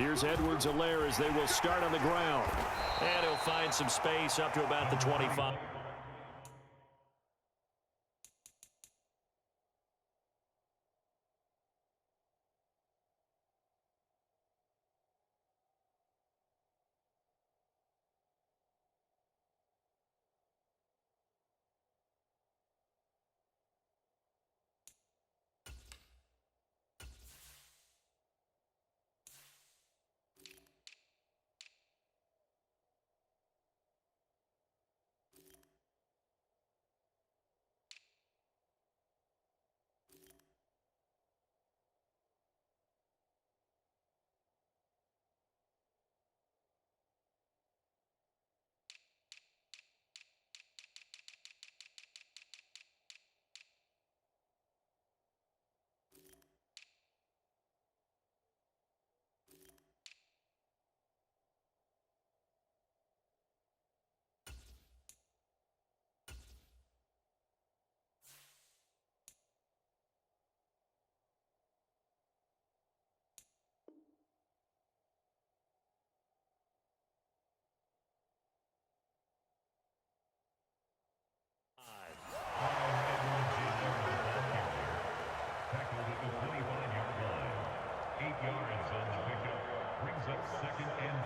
Here's Edwards-Helaire as they will start on the ground. And he'll find some space up to about the 25. Tackled at the 25-yard line. 8 yards on the pickup. Brings up 2nd and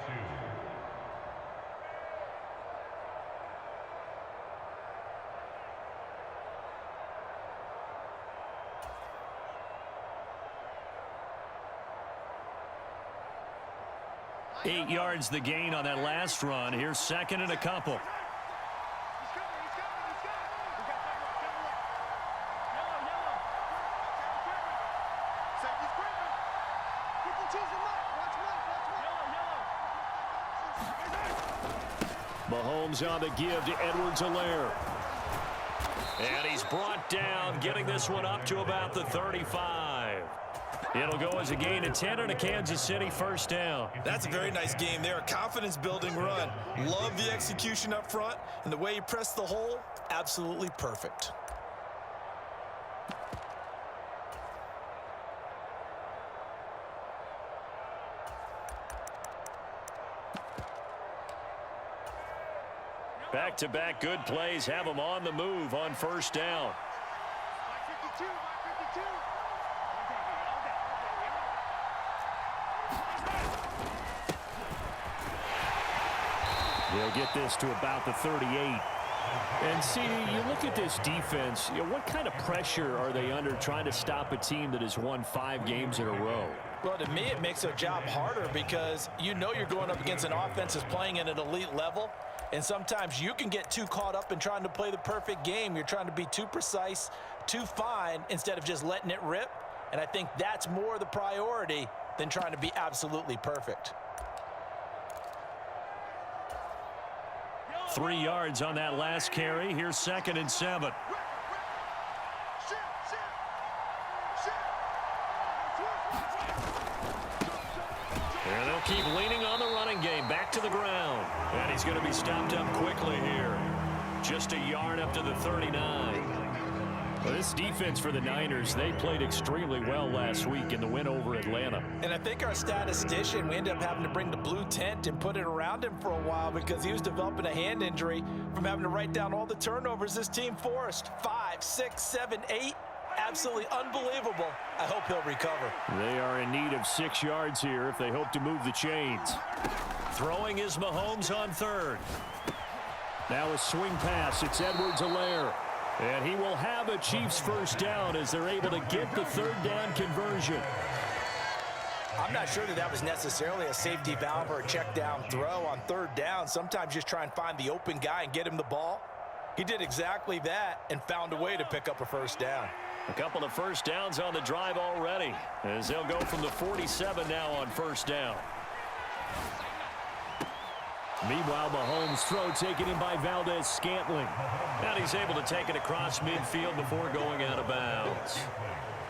2. 8 yards the gain on that last run. Here's 2nd and a couple. Mahomes on the give to Edwards-Helaire. And he's brought down, getting this one up to about the 35. It'll go as a gain of 10 and a Kansas City first down. That's a very nice game there. A confidence-building run. Love the execution up front, and the way he pressed the hole, absolutely perfect. Back-to-back good plays have him on the move on first down. They'll get this to about the 38. And see, you look at this defense, what kind of pressure are they under trying to stop a team that has won 5 games in a row? Well, to me, it makes their job harder because you know you're going up against an offense that's playing at an elite level. And sometimes you can get too caught up in trying to play the perfect game. You're trying to be too precise, too fine, instead of just letting it rip. And I think that's more the priority than trying to be absolutely perfect. 3 yards on that last carry. Here's 2nd and 7. And they'll keep leaning on the running game. Back to the ground. And he's going to be stopped up quickly here. Just a yard up to the 39. Well, this defense for the Niners, they played extremely well last week in the win over Atlanta. And I think our statistician, we ended up having to bring the blue tent and put it around him for a while because he was developing a hand injury from having to write down all the turnovers this team forced. 5, 6, 7, 8. Absolutely unbelievable. I hope he'll recover. They are in need of 6 yards here if they hope to move the chains. Throwing is Mahomes on 3rd. Now a swing pass. It's Edwards-Helaire. And he will have a Chiefs first down as they're able to get the 3rd down conversion. I'm not sure that was necessarily a safety valve or a check down throw on 3rd down. Sometimes just try and find the open guy and get him the ball. He did exactly that and found a way to pick up a first down. A couple of first downs on the drive already as they'll go from the 47 now on first down. Meanwhile, Mahomes' throw taken in by Valdez-Scantling. And he's able to take it across midfield before going out of bounds.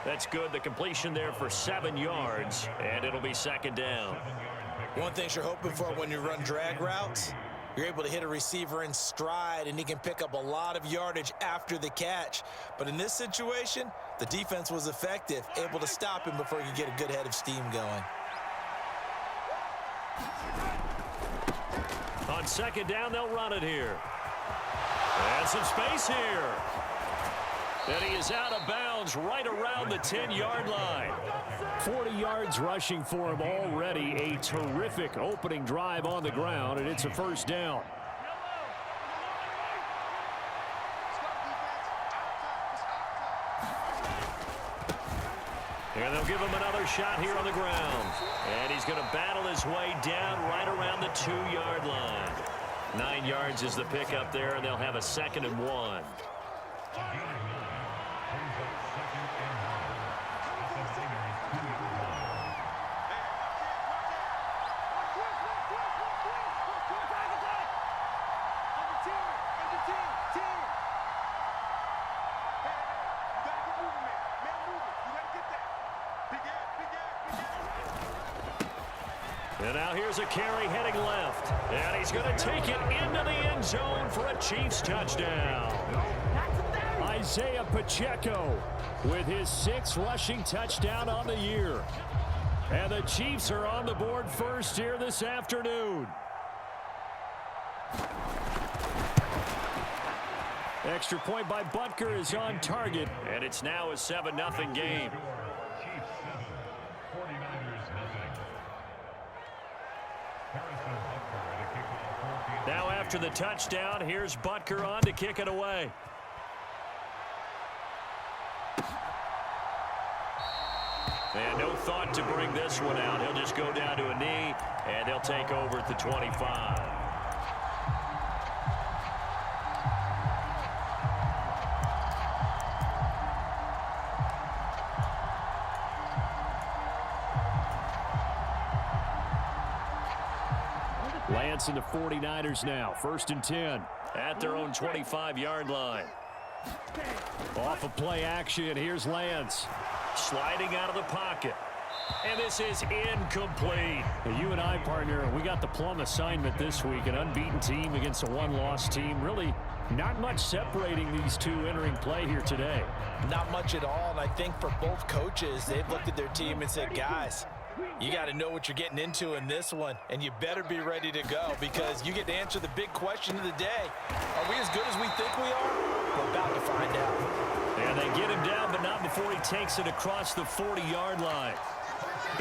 That's good. The completion there for 7 yards, and it'll be 2nd down. One thing you're hoping for when you run drag routes, you're able to hit a receiver in stride, and he can pick up a lot of yardage after the catch. But in this situation, the defense was effective, able to stop him before he could get a good head of steam going. On second down, they'll run it here. And some space here. And he is out of bounds right around the 10-yard line. 40 yards rushing for him already. A terrific opening drive on the ground, and it's a first down. And they'll give him another shot here on the ground. And he's going to battle his way down right around the 2-yard line. 9 yards is the pickup there, and they'll have a 2nd and 1. And now here's a carry heading left. And he's going to take it into the end zone for a Chiefs touchdown. Isaiah Pacheco with his 6th rushing touchdown on the year. And the Chiefs are on the board first here this afternoon. Extra point by Butker is on target. And it's now a 7-0 game. Now after the touchdown, here's Butker on to kick it away. And no thought to bring this one out. He'll just go down to a knee, and they'll take over at the 25. Lance and the 49ers now. 1st and 10 at their own 25-yard line. Off of play action. Here's Lance. Sliding out of the pocket. And this is incomplete. Now, you and I, partner, we got the plum assignment this week. An unbeaten team against a one-loss team. Really not much separating these two entering play here today. Not much at all, and I think for both coaches, they've looked at their team and said, guys, you got to know what you're getting into in this one, and you better be ready to go because you get to answer the big question of the day. Are we as good as we think we are? We're about to find out. And they get him down, but not before he takes it across the 40-yard line.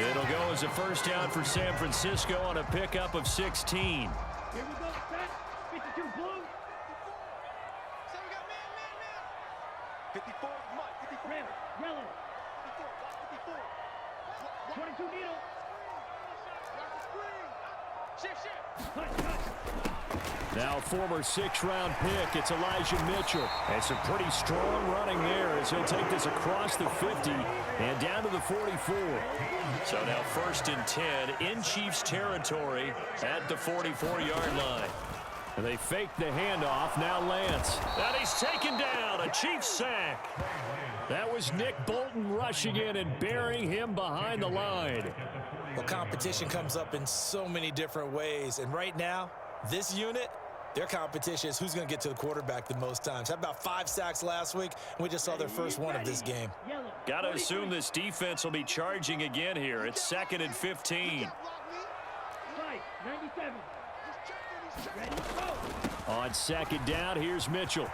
It'll go as a first down for San Francisco on a pickup of 16. Here we go, set. 52 blue. So we got man. 54, mud, 54. Red, yellow. 54, 22 needle. Shift. Now former 6th-round pick, it's Elijah Mitchell. And some pretty strong running there as he'll take this across the 50 and down to the 44. So now 1st and 10 in Chiefs territory at the 44-yard line. And they fake the handoff. Now Lance. And he's taken down. A Chiefs sack. That was Nick Bolton rushing in and burying him behind the line. Well, competition comes up in so many different ways. And right now, this unit, their competition is who's going to get to the quarterback the most times. How about 5 sacks last week? We just saw their first one of this game. Got to assume this defense will be charging again here. It's 2nd and 15. 97. Ready, go. On 2nd down, here's Mitchell.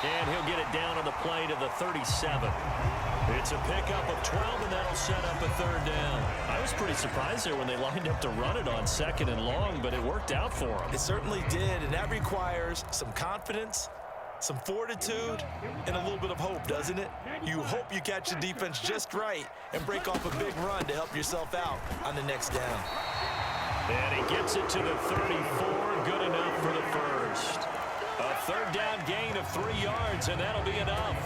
And he'll get it down on the play to the 37. It's a pickup of 12, and that'll set up a 3rd down. I was pretty surprised there when they lined up to run it on 2nd and long, but it worked out for them. It certainly did, and that requires some confidence, some fortitude, and a little bit of hope, doesn't it? You hope you catch the defense just right and break off a big run to help yourself out on the next down. And he gets it to the 34, good enough for the first. A 3rd down gain of 3 yards, and that'll be enough.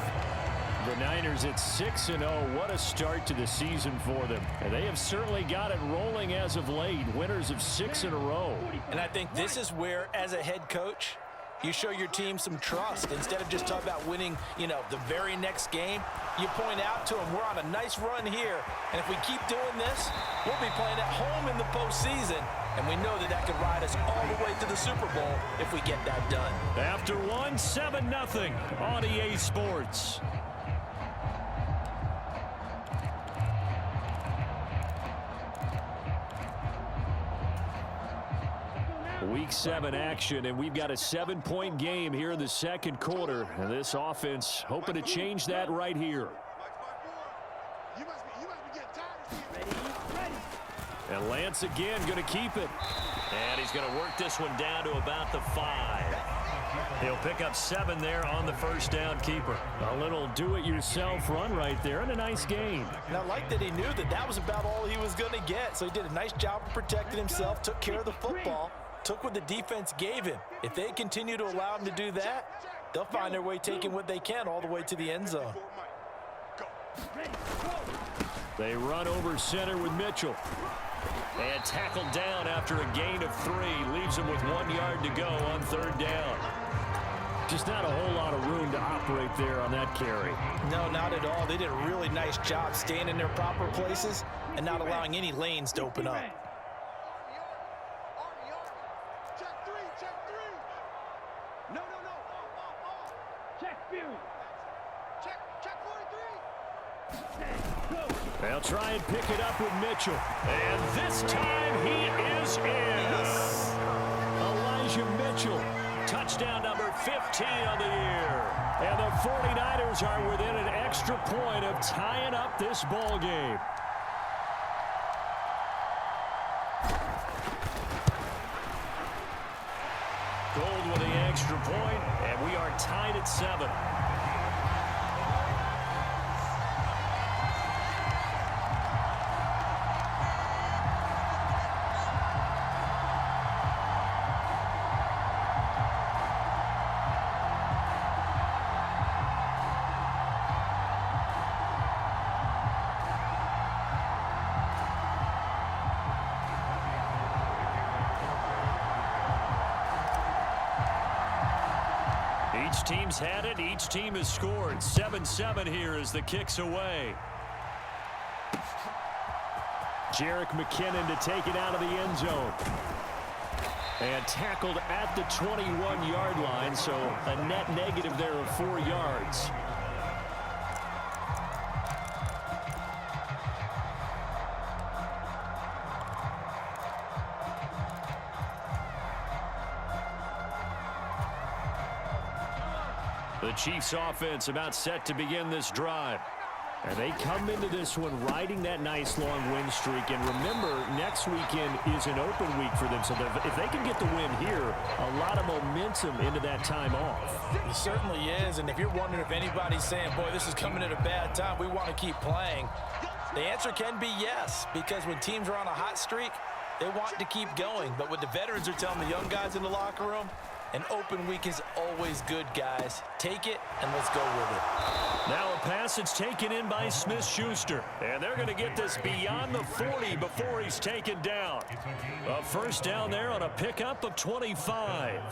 The Niners at 6-0. What a start to the season for them. And they have certainly got it rolling as of late. Winners of 6 in a row. And I think this is where, as a head coach, you show your team some trust. Instead of just talking about winning, the very next game, you point out to them, we're on a nice run here. And if we keep doing this, we'll be playing at home in the postseason. And we know that could ride us all the way to the Super Bowl if we get that done. After 7-0 on EA Sports. Week 7 action, and we've got a 7-point game here in the second quarter. And this offense hoping to change that right here. You must be getting tired. And Lance again going to keep it. And he's going to work this one down to about the 5. He'll pick up 7 there on the first down keeper. A little do-it-yourself run right there and a nice gain. And I like that he knew that that was about all he was going to get. So he did a nice job of protecting himself, took care of the football, took what the defense gave him. If they continue to allow him to do that, they'll find their way taking what they can all the way to the end zone. They run over center with Mitchell. And tackled down after a gain of 3. Leaves him with 1 yard to go on third down. Just not a whole lot of room to operate there on that carry. No, not at all. They did a really nice job staying in their proper places and not allowing any lanes to open up. Check 3. No. Check Fury. Check 43. They'll try and pick it up with Mitchell. And this time he is in. Elijah Mitchell. Touchdown number 15 on the year. And the 49ers are within an extra point of tying up this ball game. Gold with the extra point, and we are tied at 7. Each team's had it. Each team has scored. 7-7 here as the kick's away. Jerick McKinnon to take it out of the end zone. And tackled at the 21-yard line, so a net negative there of 4 yards. The Chiefs offense about set to begin this drive. And they come into this one riding that nice long win streak. And remember, next weekend is an open week for them. So if they can get the win here, a lot of momentum into that time off. It certainly is. And if you're wondering if anybody's saying, boy, this is coming at a bad time, we want to keep playing, the answer can be yes. Because when teams are on a hot streak, they want to keep going. But what the veterans are telling the young guys in the locker room, an open week is always good, guys. Take it, and let's go with it. Now a pass that's taken in by Smith-Schuster. And they're going to get this beyond the 40 before he's taken down. A first down there on a pickup of 25.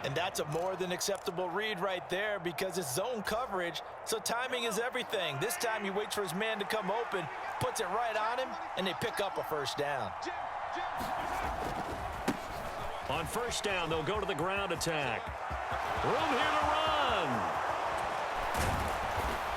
And that's a more than acceptable read right there because it's zone coverage, so timing is everything. This time he waits for his man to come open, puts it right on him, and they pick up a first down. On first down, they'll go to the ground attack. Room here to run.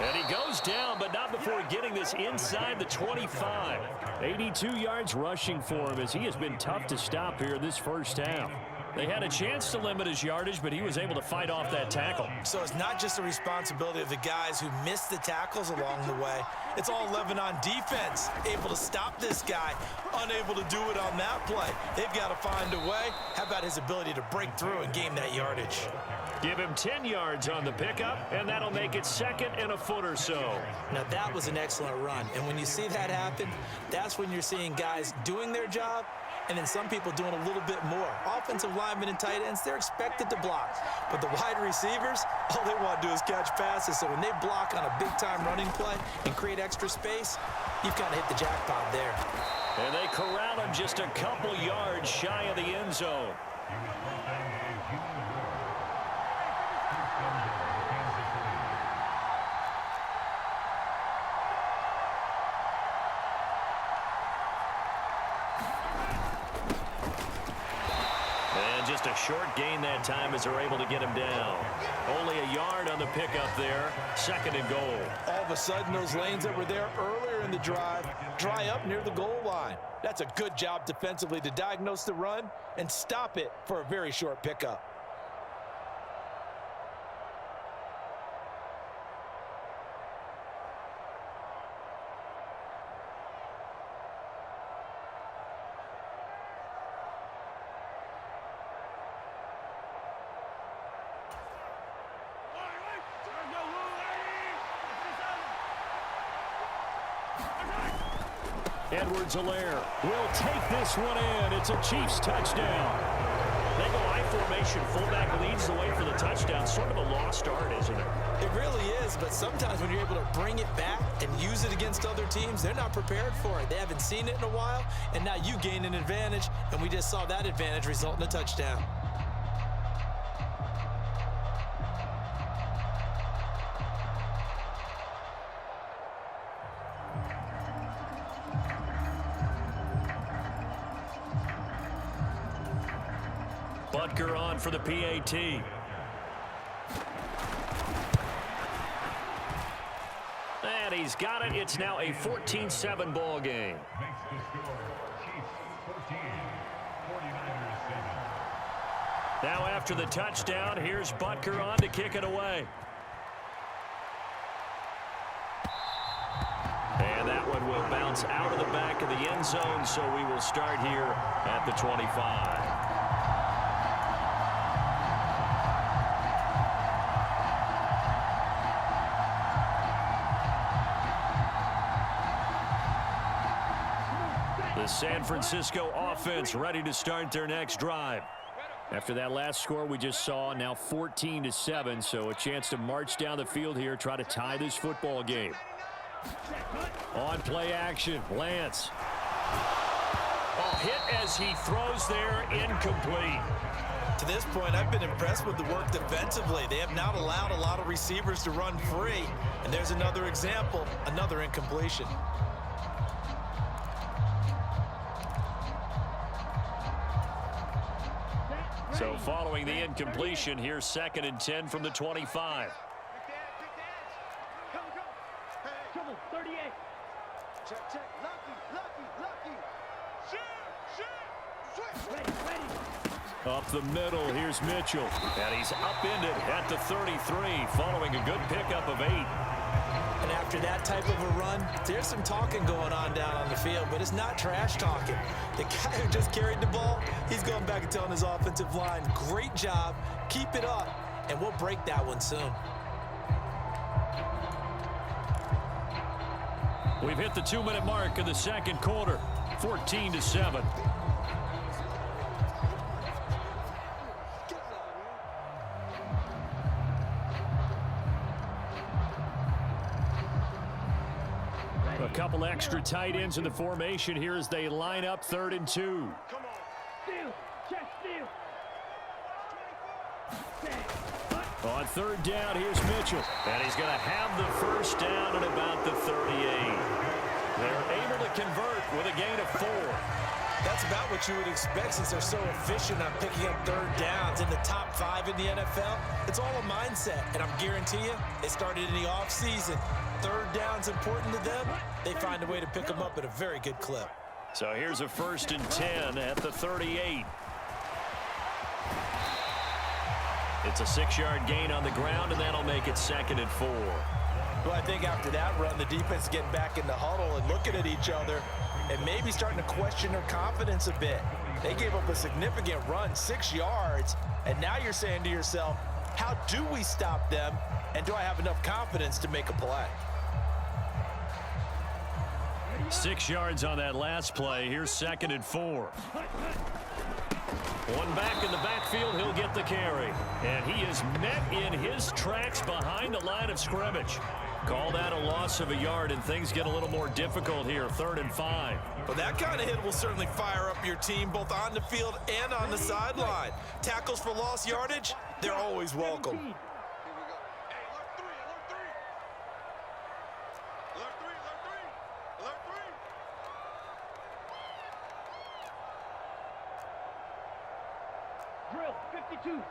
And he goes down, but not before getting this inside the 25. 82 yards rushing for him as he has been tough to stop here this first half. They had a chance to limit his yardage, but he was able to fight off that tackle. So it's not just the responsibility of the guys who missed the tackles along the way. It's all 11 on defense, able to stop this guy, unable to do it on that play. They've got to find a way. How about his ability to break through and gain that yardage? Give him 10 yards on the pickup, and that'll make it second and a foot or so. Now, that was an excellent run. And when you see that happen, that's when you're seeing guys doing their job and then some people doing a little bit more. Offensive linemen and tight ends, they're expected to block. But the wide receivers, all they want to do is catch passes. So when they block on a big-time running play and create extra space, you've kind of hit the jackpot there. And they corral him just a couple yards shy of the end zone. Just a short gain that time as they're able to get him down. Only a yard on the pickup there. Second and goal. All of a sudden, those lanes that were there earlier in the drive dry up near the goal line. That's a good job defensively to diagnose the run and stop it for a very short pickup. Edwards-Helaire will take this one in. It's a Chiefs touchdown. They go I formation. Fullback leads the way for the touchdown. Sort of a lost art, isn't it? It really is, but sometimes when you're able to bring it back and use it against other teams, they're not prepared for it. They haven't seen it in a while, and now you gain an advantage, and we just saw that advantage result in a touchdown. Butker on for the PAT. And he's got it. It's now a 14-7 ball game. Makes the score Chiefs 14, 49ers 7. Now after the touchdown, here's Butker on to kick it away. And that one will bounce out of the back of the end zone, so we will start here at the 25. The San Francisco offense ready to start their next drive. After that last score we just saw, now 14-7, so a chance to march down the field here, try to tie this football game. On play action, Lance. Hit as he throws there, incomplete. To this point, I've been impressed with the work defensively. They have not allowed a lot of receivers to run free. And there's another example, another incompletion. So following the incompletion, here's 2nd and 10 from the 25. Trouble, 38. Check, check. Lucky. Shoot. Ready. Up the middle, here's Mitchell. And he's upended at the 33, following a good pickup of 8. And after that type of a run, there's some talking going on down on the field, but it's not trash talking. The guy who just carried the ball, he's going back and telling his offensive line, great job, keep it up, and we'll break that one soon. We've hit the 2-minute mark in the second quarter, 14-7. A couple extra tight ends in the formation here as they line up 3rd and 2. Come on. Steal. Check steal. On 3rd down, here's Mitchell. And he's going to have the first down at about the 38. They're able to convert with a gain of 4. That's about what you would expect since they're so efficient on picking up 3rd downs in the top 5 in the NFL. It's all a mindset, and I'm guarantee you, it started in the offseason. 3rd down's important to them. They find a way to pick them up at a very good clip. So here's a 1st and 10 at the 38. It's a 6-yard gain on the ground, and that'll make it 2nd and 4. Well, I think after that run, the defense is getting back in the huddle and looking at each other and maybe starting to question their confidence a bit. They gave up a significant run, 6 yards, and now you're saying to yourself, how do we stop them, and do I have enough confidence to make a play? 6 yards on that last play. Here's 2nd and 4. One back in the backfield, he'll get the carry. And he is met in his tracks behind the line of scrimmage. Call that a loss of a yard, and things get a little more difficult here, 3rd and 5. Well, that kind of hit will certainly fire up your team both on the field and on the sideline. Tackles for lost yardage, they're always welcome. Here we go. Hey, alert 3. Alert 3. Drill, 52.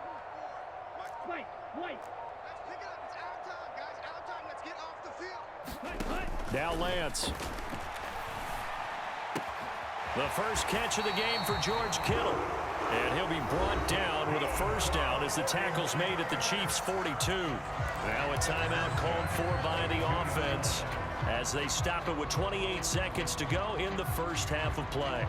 White. Let's pick it up. It's our time, guys. Our time. Let's get off the field. Now Lance. The first catch of the game for George Kittle. And he'll be brought down with a first down as the tackle's made at the Chiefs' 42. Now a timeout called for by the offense as they stop it with 28 seconds to go in the first half of play.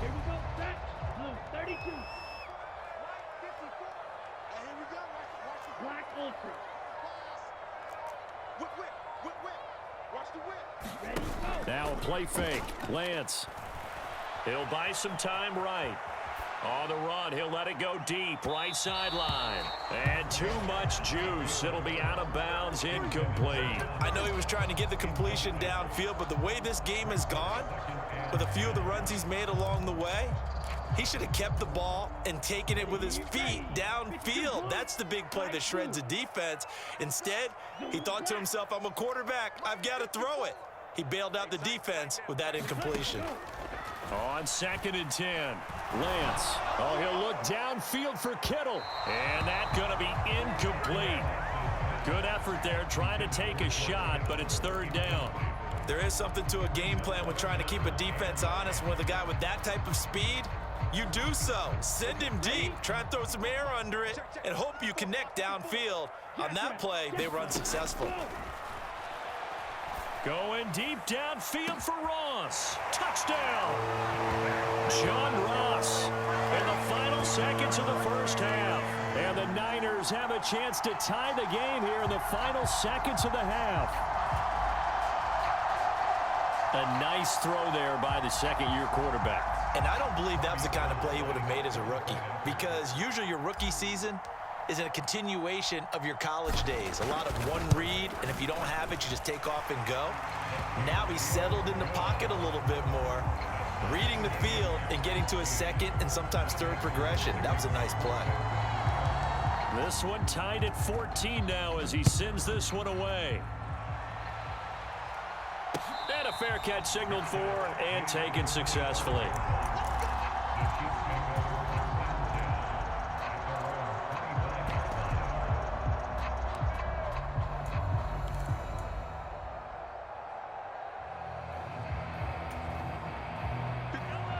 Here we go. Set. Blue 32. White 54. And here we go. Watch the Black Ultra. whip, whip, whip, whip. Watch the whip. Ready, go. Now a play fake. Lance. He'll buy some time right. On the run, he'll let it go deep. Right sideline. And too much juice. It'll be out of bounds, incomplete. I know he was trying to get the completion downfield, but the way this game has gone, with a few of the runs he's made along the way, he should have kept the ball and taken it with his feet downfield. That's the big play that shreds a defense. Instead, he thought to himself, I'm a quarterback. I've got to throw it. He bailed out the defense with that incompletion. On 2nd and 10, Lance. Oh, he'll look downfield for Kittle. And that's going to be incomplete. Good effort there trying to take a shot, but it's 3rd down. There is something to a game plan when trying to keep a defense honest. With a guy with that type of speed, you do so. Send him deep, try and throw some air under it, and hope you connect downfield. On that play, they were unsuccessful. Going deep downfield for Ross. Touchdown! John Ross in the final seconds of the first half. And the Niners have a chance to tie the game here in the final seconds of the half. A nice throw there by the second-year quarterback. And I don't believe that was the kind of play he would have made as a rookie, because usually your rookie season is a continuation of your college days. A lot of one read, and if you don't have it, you just take off and go. Now he's settled in the pocket a little bit more, reading the field and getting to a second and sometimes third progression. That was a nice play. This one tied at 14 now as he sends this one away. And a fair catch signaled for and taken successfully.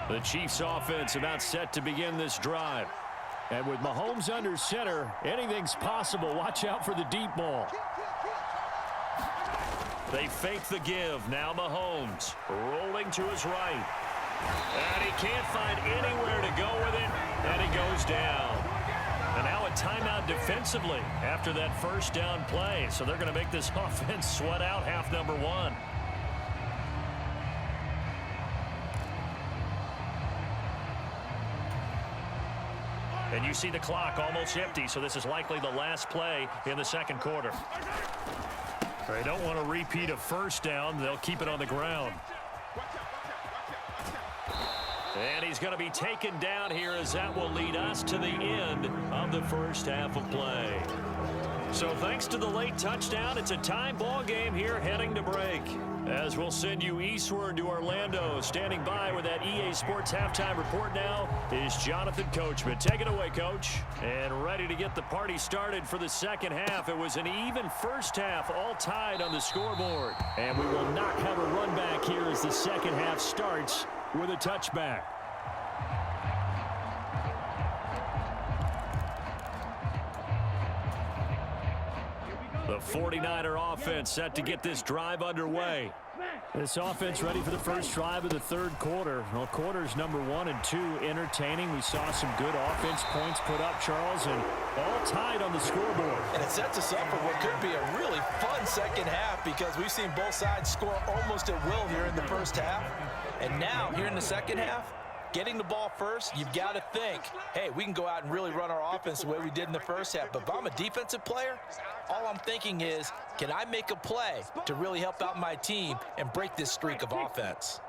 The Chiefs offense about set to begin this drive. And with Mahomes under center, anything's possible. Watch out for the deep ball. They fake the give. Now Mahomes rolling to his right. And he can't find anywhere to go with it. And he goes down. And now a timeout defensively after that first down play. So they're going to make this offense sweat out half number one. And you see the clock almost empty, so this is likely the last play in the second quarter. They don't want to repeat a first down. They'll keep it on the ground. And he's going to be taken down here as that will lead us to the end of the first half of play. So thanks to the late touchdown, it's a tie ball game here heading to break. As we'll send you eastward to Orlando. Standing by with that EA Sports halftime report now is Jonathan Coachman. Take it away, Coach. And ready to get the party started for the second half. It was an even first half, all tied on the scoreboard. And we will not have a run back here as the second half starts with a touchback. The 49er offense set to get this drive underway. This offense ready for the first drive of the third quarter. Well, quarters number 1 and 2 entertaining. We saw some good offense points put up, Charles, and all tied on the scoreboard. And it sets us up for what could be a really fun second half, because we've seen both sides score almost at will here in the first half. And now, here in the second half, getting the ball first, you've got to think, hey, we can go out and really run our offense the way we did in the first half. But if I'm a defensive player, all I'm thinking is, can I make a play to really help out my team and break this streak of offense?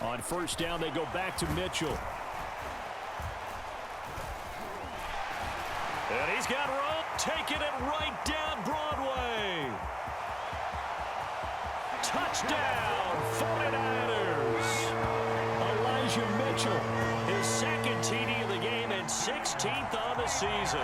On first down, they go back to Mitchell. And he's got room, taking it right down Broadway. Touchdown, 49ers. Elijah Mitchell, his second TD of the game and 16th on the season.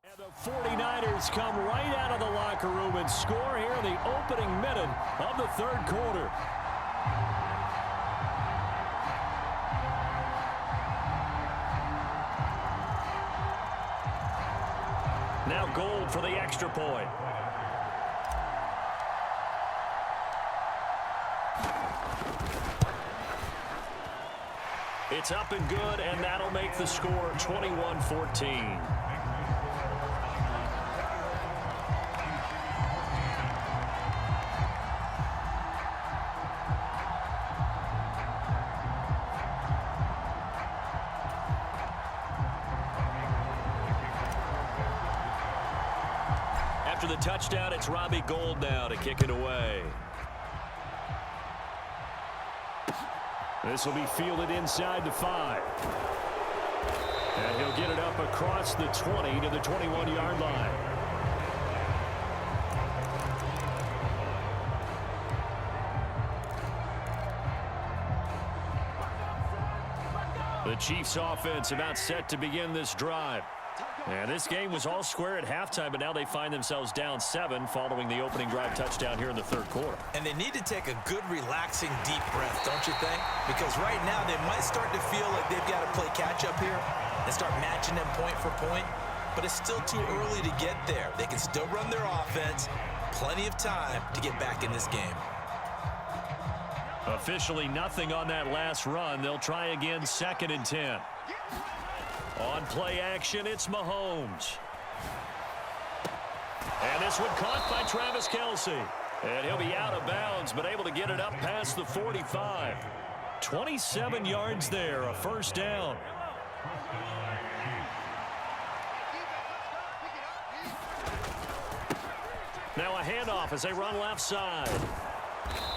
And the 49ers come right out of the locker room and score here in the opening minute of the third quarter. Now Gold for the extra point. It's up and good, and that'll make the score 21-14. After the touchdown, it's Robbie Gould now to kick it away. This will be fielded inside the 5. And he'll get it up across the 20 to the 21-yard line. The Chiefs offense about set to begin this drive. And this game was all square at halftime, but now they find themselves down 7 following the opening drive touchdown here in the third quarter. And they need to take a good, relaxing, deep breath, don't you think? Because right now they might start to feel like they've got to play catch-up here and start matching them point for point. But it's still too early to get there. They can still run their offense. Plenty of time to get back in this game. Officially nothing on that last run. They'll try again, 2nd and 10. On play action, it's Mahomes. And this one caught by Travis Kelce. And he'll be out of bounds, but able to get it up past the 45. 27 yards there, a first down. Now a handoff as they run left side.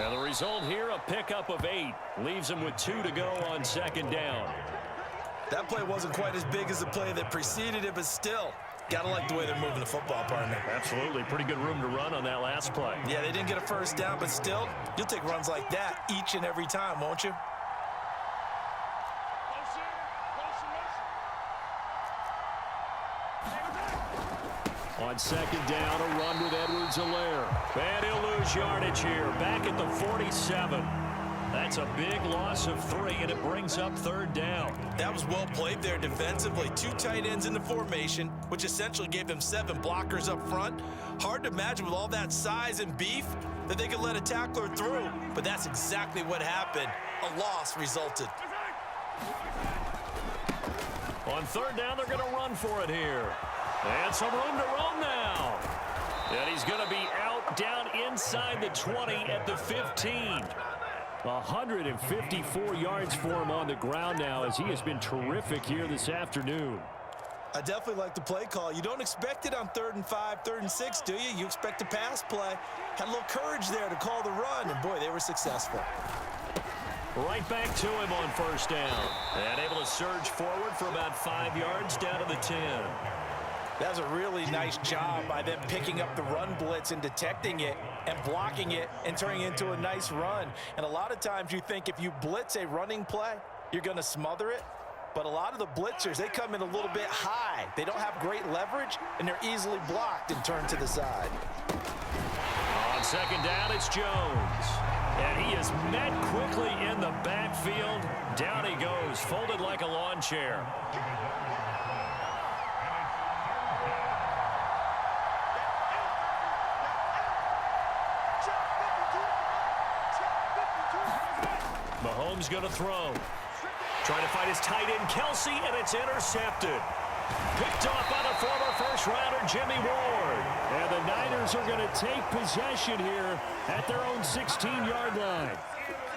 And the result here, a pickup of 8. Leaves them with 2 to go on 2nd down. That play wasn't quite as big as the play that preceded it, but still, gotta like the way they're moving the football, partner. Absolutely. Pretty good room to run on that last play. Yeah, they didn't get a first down, but still, you'll take runs like that each and every time, won't you? On 2nd down, a run with Edwards-Helaire. And he'll lose yardage here, back at the 47. That's a big loss of 3, and it brings up 3rd down. That was well played there defensively. 2 tight ends in the formation, which essentially gave them 7 blockers up front. Hard to imagine with all that size and beef that they could let a tackler through, but that's exactly what happened. A loss resulted. On 3rd down, they're going to run for it here. And some room to run now. And he's going to be out down inside the 20 at the 15. 154 yards for him on the ground now, as he has been terrific here this afternoon. I definitely like the play call. You don't expect it on 3rd and 5, 3rd and 6, do you? You expect a pass play. Had a little courage there to call the run, and boy, they were successful. Right back to him on 1st down. And able to surge forward for about 5 yards down to the 10. That was a really nice job by them picking up the run blitz and detecting it and blocking it and turning it into a nice run. And a lot of times you think if you blitz a running play, you're going to smother it. But a lot of the blitzers, they come in a little bit high. They don't have great leverage, and they're easily blocked and turned to the side. On 2nd down, it's Jones. And he is met quickly in the backfield. Down he goes, folded like a lawn chair. Mahomes going to throw. Trying to find his tight end, Kelce, and it's intercepted. Picked off by the former first-rounder, Jimmy Ward. And the Niners are going to take possession here at their own 16-yard line.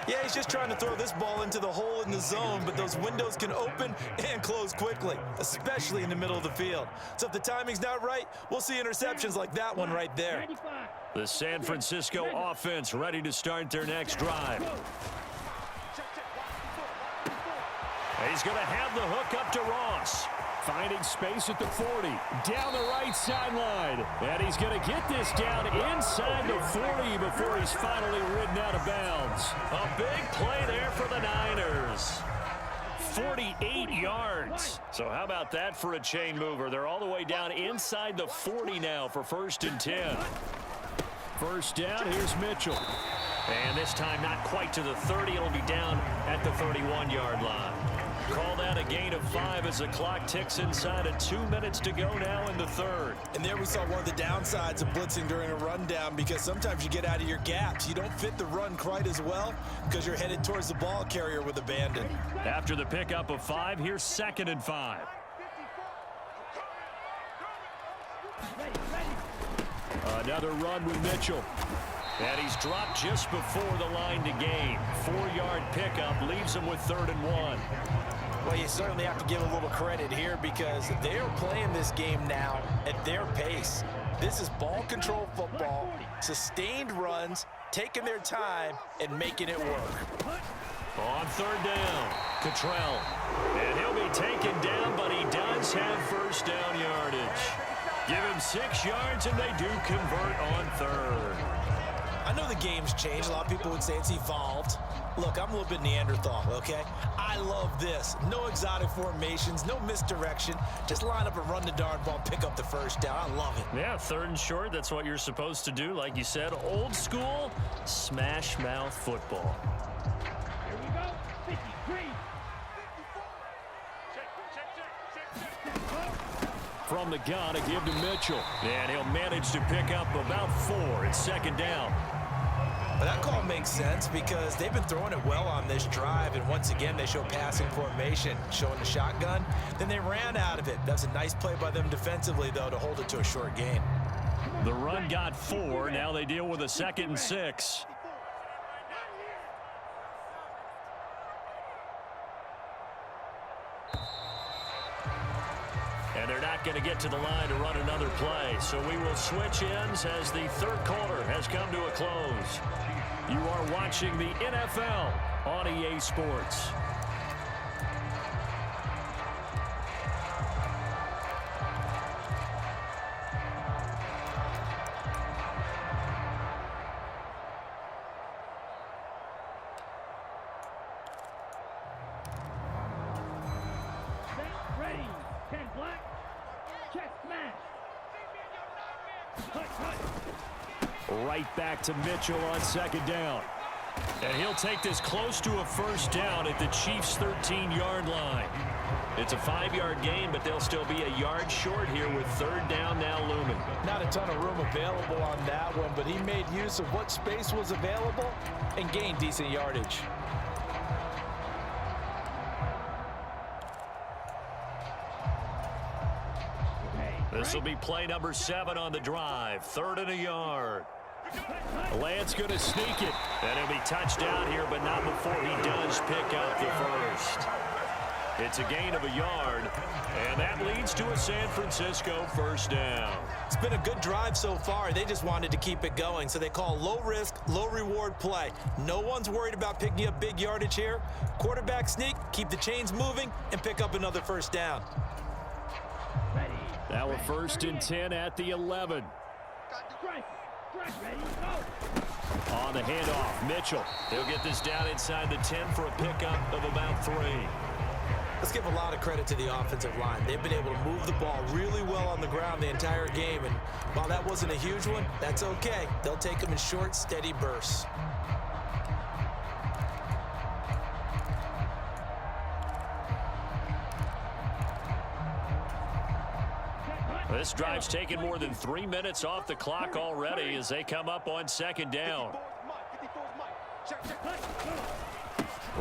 Yeah, he's just trying to throw this ball into the hole in the zone, but those windows can open and close quickly, especially in the middle of the field. So if the timing's not right, we'll see interceptions like that one right there. 95. The San Francisco offense ready to start their next drive. He's going to have the hook up to Ross. Finding space at the 40. Down the right sideline. And he's going to get this down inside the 40 before he's finally ridden out of bounds. A big play there for the Niners. 48 yards. So how about that for a chain mover? They're all the way down inside the 40 now for 1st and 10. First down, here's Mitchell. And this time not quite to the 30. It'll be down at the 31-yard line. Call that a gain of 5 as the clock ticks inside of 2 minutes to go now in the 3rd. And there we saw one of the downsides of blitzing during a rundown, because sometimes you get out of your gaps. You don't fit the run quite as well because you're headed towards the ball carrier with abandon. After the pickup of 5, here's 2nd and 5. Another run with Mitchell. And he's dropped just before the line to gain. 4-yard pickup leaves him with 3rd and 1. Well, you certainly have to give a little credit here because they are playing this game now at their pace. This is ball control football, sustained runs, taking their time, and making it work. On 3rd down, Cottrell. And he'll be taken down, but he does have 1st down yardage. Give him 6 yards, and they do convert on 3rd. I know the game's changed. A lot of people would say it's evolved. Look, I'm a little bit Neanderthal, okay? I love this. No exotic formations, no misdirection. Just line up and run the darn ball, pick up the 1st down. I love it. Yeah, 3rd and short, that's what you're supposed to do. Like you said, old school, smash mouth football. Here we go. 53. From the gun, a give to Mitchell. And he'll manage to pick up about 4. It's 2nd down. But that call makes sense because they've been throwing it well on this drive, and once again they show passing formation, showing the shotgun. Then they ran out of it. That's a nice play by them defensively, though, to hold it to a short gain. The run got 4. Now they deal with a 2nd and 6. And they're not going to get to the line to run another play. So we will switch ends as the 3rd quarter has come to a close. You are watching the NFL on EA Sports. Set, ready. 10 black. Check, smash. Right back to Mitchell on 2nd down. And he'll take this close to a 1st down at the Chiefs' 13-yard line. It's a 5-yard gain, but they'll still be a yard short here with 3rd down now looming. Not a ton of room available on that one, but he made use of what space was available and gained decent yardage. This will be play number 7 on the drive. 3rd and a yard. Lance going to sneak it. And he'll be touched down here, but not before he does pick up the 1st. It's a gain of a yard, and that leads to a San Francisco 1st down. It's been a good drive so far. They just wanted to keep it going, so they call low-risk, low-reward play. No one's worried about picking up big yardage here. Quarterback sneak, keep the chains moving, and pick up another 1st down. Now a 1st and 10 at the 11. Ready, go. On the handoff, Mitchell. He'll get this down inside the 10 for a pickup of about 3. Let's give a lot of credit to the offensive line. They've been able to move the ball really well on the ground the entire game, and while that wasn't a huge one, that's okay. They'll take them in short, steady bursts. This drive's taken more than 3 minutes off the clock already as they come up on 2nd down.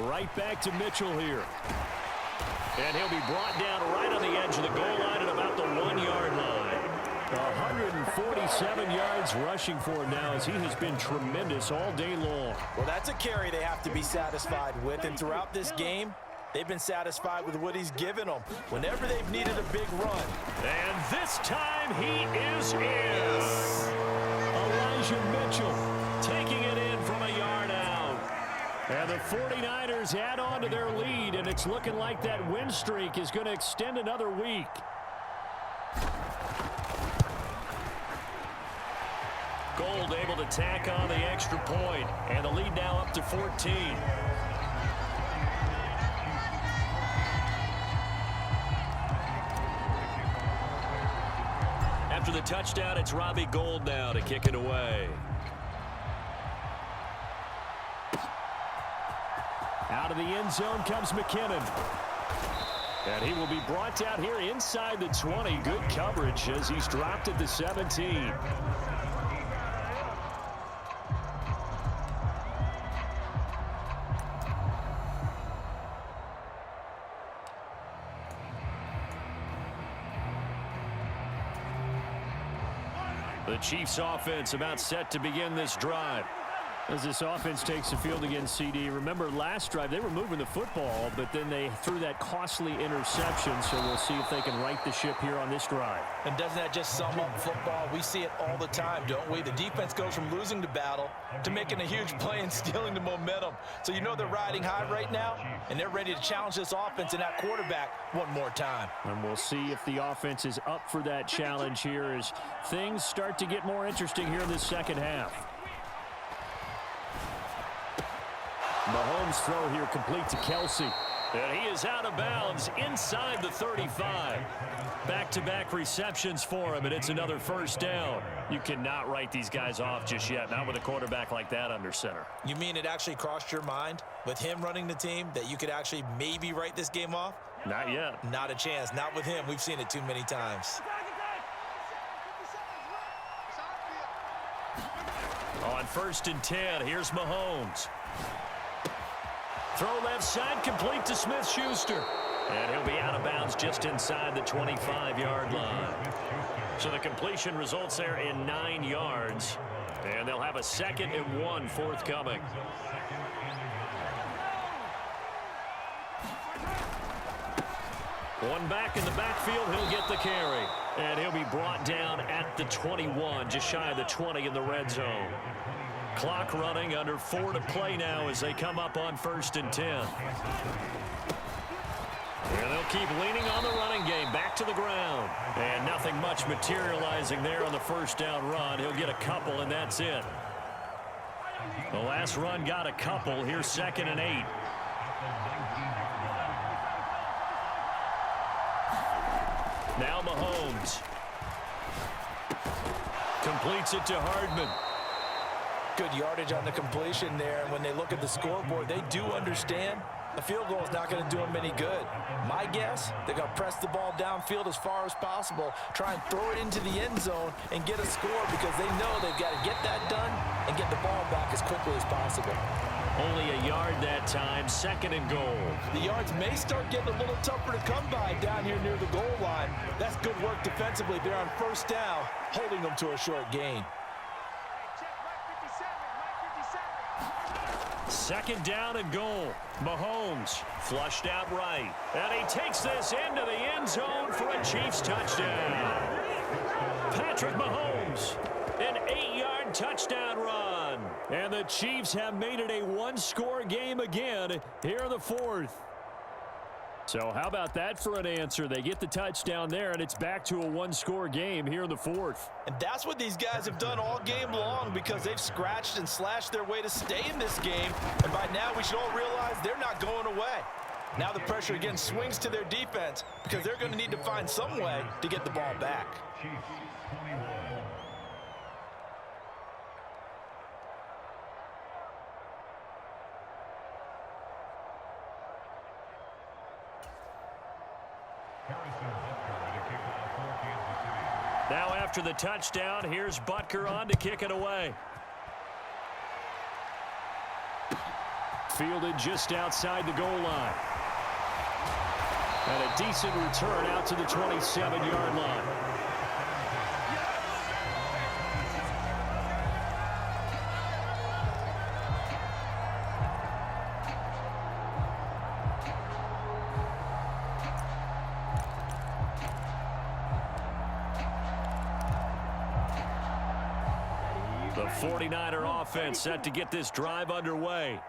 Right back to Mitchell here. And he'll be brought down right on the edge of the goal line at about the 1-yard line. 147 yards rushing for him now as he has been tremendous all day long. Well, that's a carry they have to be satisfied with, and throughout this game, they've been satisfied with what he's given them whenever they've needed a big run. And this time he is in. Elijah Mitchell taking it in from a yard out. And the 49ers add on to their lead, and it's looking like that win streak is going to extend another week. Gold able to tack on the extra point, and the lead now up to 14. After the touchdown, it's Robbie Gould now to kick it away. Out of the end zone comes McKinnon. And he will be brought down here inside the 20. Good coverage as he's dropped at the 17. The Chiefs offense about set to begin this drive. As this offense takes the field against CD, remember last drive they were moving the football, but then they threw that costly interception, so we'll see if they can right the ship here on this drive. And doesn't that just sum up football? We see it all the time, don't we? The defense goes from losing the battle to making a huge play and stealing the momentum. So you know they're riding high right now, and they're ready to challenge this offense and that quarterback one more time. And we'll see if the offense is up for that challenge here as things start to get more interesting here in this second half. Mahomes' throw here complete to Kelsey. And he is out of bounds inside the 35. Back-to-back receptions for him, and it's another first down. You cannot write these guys off just yet, not with a quarterback like that under center. You mean it actually crossed your mind with him running the team that you could actually maybe write this game off? Not yet. Not a chance. Not with him. We've seen it too many times. On 1st and 10, here's Mahomes. Throw left side, complete to Smith-Schuster. And he'll be out of bounds just inside the 25-yard line. So the completion results there in 9 yards. And they'll have a 2nd and 1 forthcoming. One back in the backfield, he'll get the carry. And he'll be brought down at the 21, just shy of the 20 in the red zone. Clock running, under 4 to play now as they come up on 1st and 10. And they'll keep leaning on the running game, back to the ground. And nothing much materializing there on the first down run. He'll get a couple, and that's it. The last run got a couple. Here's 2nd and 8. Now Mahomes. Completes it to Hardman. Good yardage on the completion there. And when they look at the scoreboard, they do understand a field goal is not going to do them any good. My guess, they're going to press the ball downfield as far as possible, try and throw it into the end zone and get a score because they know they've got to get that done and get the ball back as quickly as possible. Only a yard that time, 2nd and goal. The yards may start getting a little tougher to come by down here near the goal line. That's good work defensively. They're on 1st down, holding them to a short gain. 2nd down and goal. Mahomes flushed out right. And he takes this into the end zone for a Chiefs touchdown. Patrick Mahomes, an 8-yard touchdown run. And the Chiefs have made it a one-score game again here in the 4th. So how about that for an answer? They get the touchdown there, and it's back to a one-score game here in the 4th. And that's what these guys have done all game long because they've scratched and slashed their way to stay in this game. And by now, we should all realize they're not going away. Now the pressure again swings to their defense because they're going to need to find some way to get the ball back. Now after the touchdown, here's Butker on to kick it away. Fielded just outside the goal line. And a decent return out to the 27-yard line. The The 49er offense set to get this drive underway.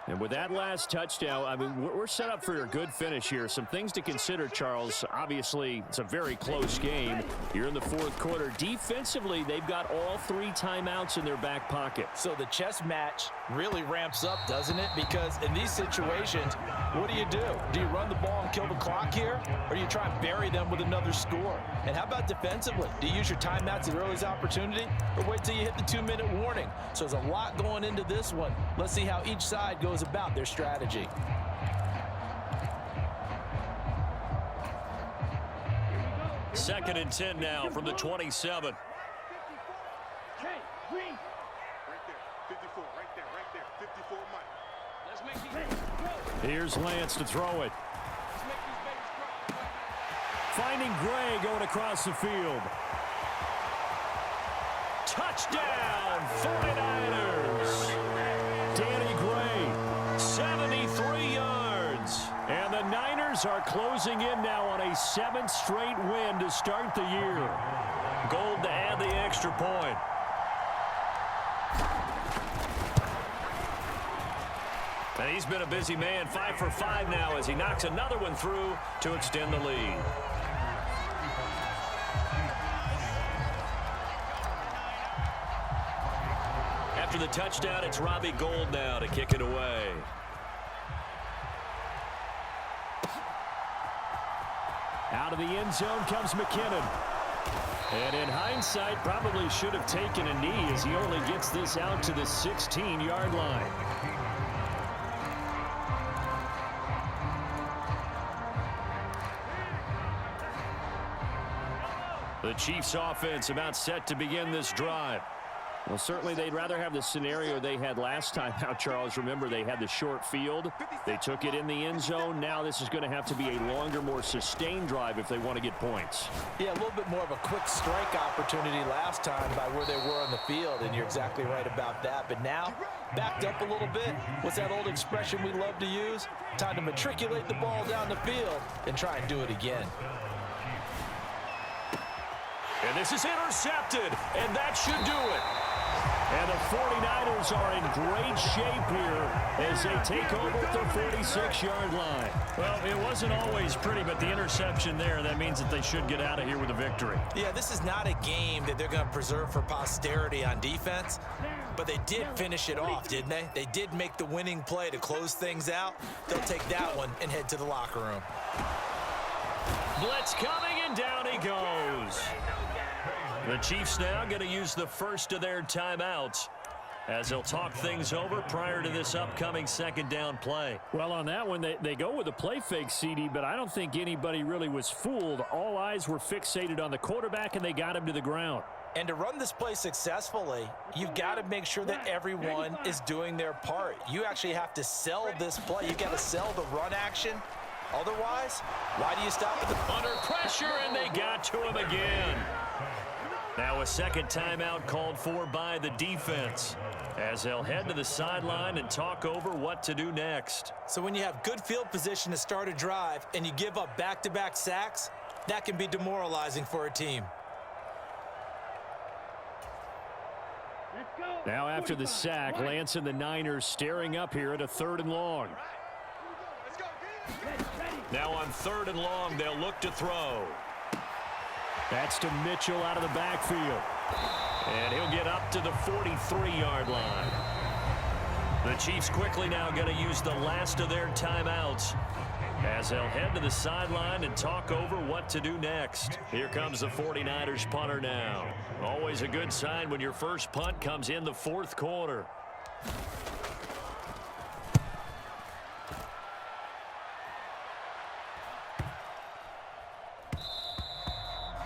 And with that last touchdown, I mean, we're set up for a good finish here. Some things to consider, Charles. Obviously, it's a very close game. You're in the fourth quarter. Defensively, they've got all 3 timeouts in their back pocket. So the chess match really ramps up, doesn't it? Because in these situations, what do? Do you run the ball and kill the clock here? Or do you try and bury them with another score? And how about defensively? Do you use your timeouts at the earliest opportunity? Or wait till you hit the 2-minute warning? So there's a lot going into this one. Let's see how each side goes about their strategy. Second and 10 now from the 27. Chase, green. Right there. 54. Right there. 54 Mike. Let's make these. Here's Lance to throw it. Let's make these babies cry. Finding Gray going across the field. Touchdown, 49ers. Danny Gray, 73 yards. And the Niners are closing in now on a 7th straight win to start the year. Gold to add the extra point. And he's been a busy man, 5 for 5 now as he knocks another one through to extend the lead. After the touchdown, it's Robbie Gould now to kick it away. Out of the end zone comes McKinnon. And in hindsight, probably should have taken a knee as he only gets this out to the 16-yard line. The Chiefs offense about set to begin this drive. Well, certainly they'd rather have the scenario they had last time out, Charles. Remember, they had the short field. They took it in the end zone. Now this is going to have to be a longer, more sustained drive if they want to get points. Yeah, a little bit more of a quick strike opportunity last time by where they were on the field, and you're exactly right about that. But now, backed up a little bit. What's that old expression we love to use? Time to matriculate the ball down the field and try and do it again. And this is intercepted, and that should do it. And the 49ers are in great shape here as they take over at the 46-yard line. Well, it wasn't always pretty, but the interception there, that means that they should get out of here with a victory. Yeah, this is not a game that they're going to preserve for posterity on defense, but they did finish it off, didn't they? They did make the winning play to close things out. They'll take that one and head to the locker room. Blitz coming, and down he goes. The Chiefs now going to use the first of their timeouts as they'll talk things over prior to this upcoming second down play. Well, on that one, they go with a play fake, CD, but I don't think anybody really was fooled. All eyes were fixated on the quarterback, and they got him to the ground. And to run this play successfully, you've got to make sure that everyone is doing their part. You actually have to sell this play. You've got to sell the run action. Otherwise, why do you stop at the under pressure, and they got to him again. Now a second timeout called for by the defense as they'll head to the sideline and talk over what to do next. So when you have good field position to start a drive and you give up back-to-back sacks, that can be demoralizing for a team. Let's go. Now after the sack, Lance and the Niners staring up here at a 3rd and long. Let's go. Ready. Now on 3rd and long, they'll look to throw. That's to Mitchell out of the backfield. And he'll get up to the 43-yard line. The Chiefs quickly now going to use the last of their timeouts as they'll head to the sideline and talk over what to do next. Here comes the 49ers punter now. Always a good sign when your first punt comes in the 4th quarter.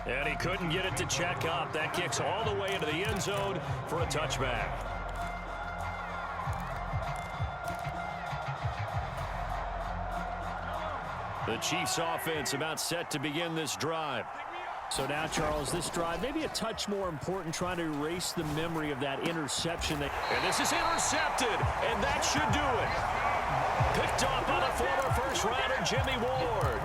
And he couldn't get it to check up. That kicks all the way into the end zone for a touchback. The Chiefs offense about set to begin this drive. So now, Charles, this drive maybe a touch more important, trying to erase the memory of that interception. And this is intercepted, and that should do it. Picked off by the former first-rounder Jimmy Ward.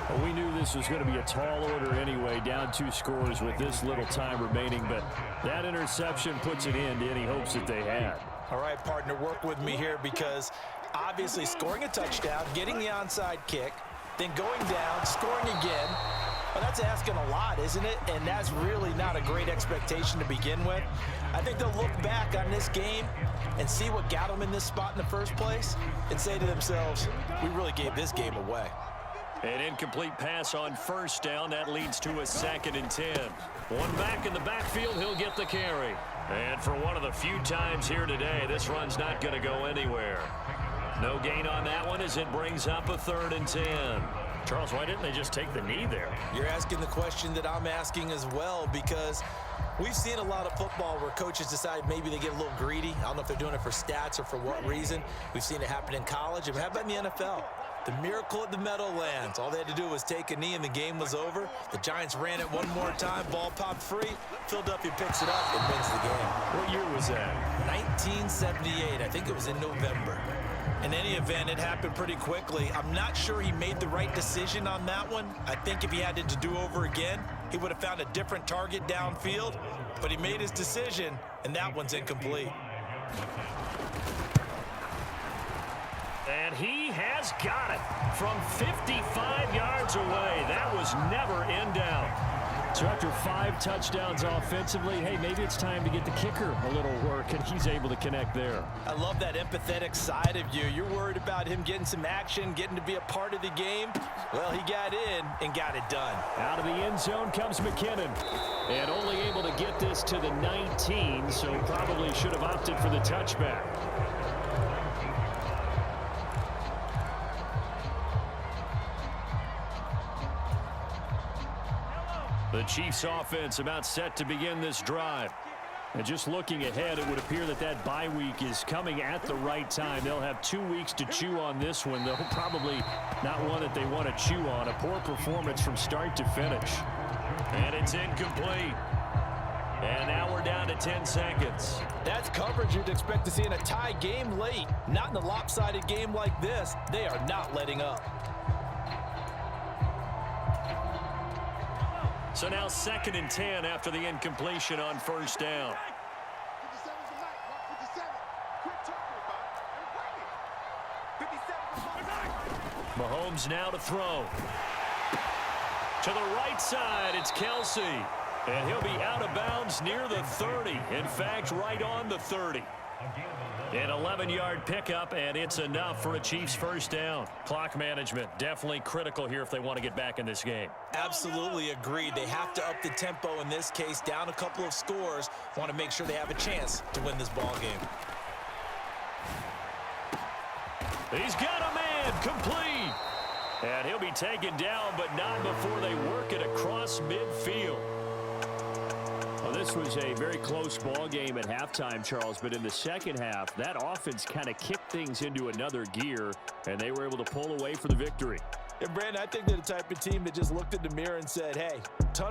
Well, we knew this was going to be a tall order anyway, down 2 scores with this little time remaining, but that interception puts an end to any hopes that they had. All right, partner, work with me here because obviously scoring a touchdown, getting the onside kick, then going down, scoring again. Well, that's asking a lot, isn't it? And that's really not a great expectation to begin with. I think they'll look back on this game and see what got them in this spot in the first place and say to themselves, we really gave this game away. An incomplete pass on first down. That leads to a 2nd and 10. One back in the backfield. He'll get the carry. And for one of the few times here today, this run's not going to go anywhere. No gain on that one as it brings up a 3rd and 10. Charles, why didn't they just take the knee there? You're asking the question that I'm asking as well, because we've seen a lot of football where coaches decide maybe they get a little greedy. I don't know if they're doing it for stats or for what reason. We've seen it happen in college. And how about in the NFL? The miracle at the Meadowlands. All they had to do was take a knee and the game was over. The Giants ran it one more time. Ball popped free. Philadelphia picks it up and wins the game. What year was that? 1978. I think it was in November. In any event, it happened pretty quickly. I'm not sure he made the right decision on that one. I think if he had it to do over again, he would have found a different target downfield. But he made his decision, and that one's incomplete. And he has got it from 55 yards away. That was never in doubt. So after 5 touchdowns offensively, hey, maybe it's time to get the kicker a little work, and he's able to connect there. I love that empathetic side of you. You're worried about him getting some action, getting to be a part of the game. Well, he got in and got it done. Out of the end zone comes McKinnon, and only able to get this to the 19, so probably should have opted for the touchback. The Chiefs offense about set to begin this drive. And just looking ahead, it would appear that that bye week is coming at the right time. They'll have 2 weeks to chew on this one, though probably not one that they want to chew on. A poor performance from start to finish. And it's incomplete. And now we're down to 10 seconds. That's coverage you'd expect to see in a tie game late. Not in a lopsided game like this. They are not letting up. So now 2nd and 10 after the incompletion on first down. 57's the night, 157. Quit talking about it. 57's the night. Mahomes now to throw. To the right side, it's Kelsey. And he'll be out of bounds near the 30. In fact, right on the 30. An 11-yard pickup, and it's enough for a Chiefs first down. Clock management definitely critical here if they want to get back in this game. Absolutely agreed. They have to up the tempo in this case, down a couple of scores. Want to make sure they have a chance to win this ball game. He's got a man, complete. And he'll be taken down, but not before they work it across midfield. Well, this was a very close ball game at halftime, Charles, but in the second half, that offense kind of kicked things into another gear, and they were able to pull away for the victory. And Brandon, I think they're the type of team that just looked in the mirror and said, hey, ton